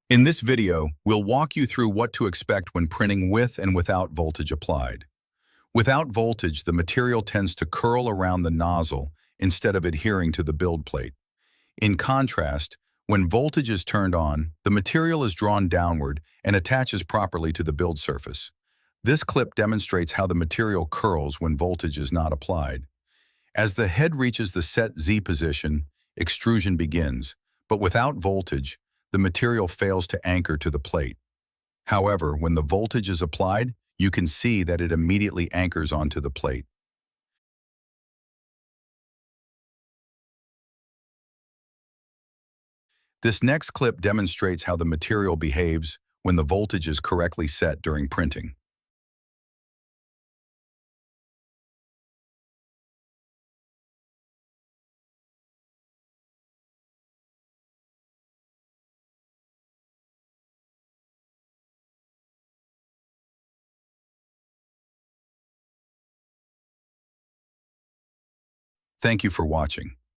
In this video, we'll walk you through what to expect when printing with and without voltage applied. Without voltage, the material tends to curl around the nozzle instead of adhering to the build plate. In contrast, when voltage is turned on, the material is drawn downward and attaches properly to the build surface. This clip demonstrates how the material curls when voltage is not applied. As the head reaches the set Z position, extrusion begins, but without voltage, the material fails to anchor to the plate. However, when the voltage is applied, you can see that it immediately anchors onto the plate. This next clip demonstrates how the material behaves when the voltage is correctly set during printing. Thank you for watching.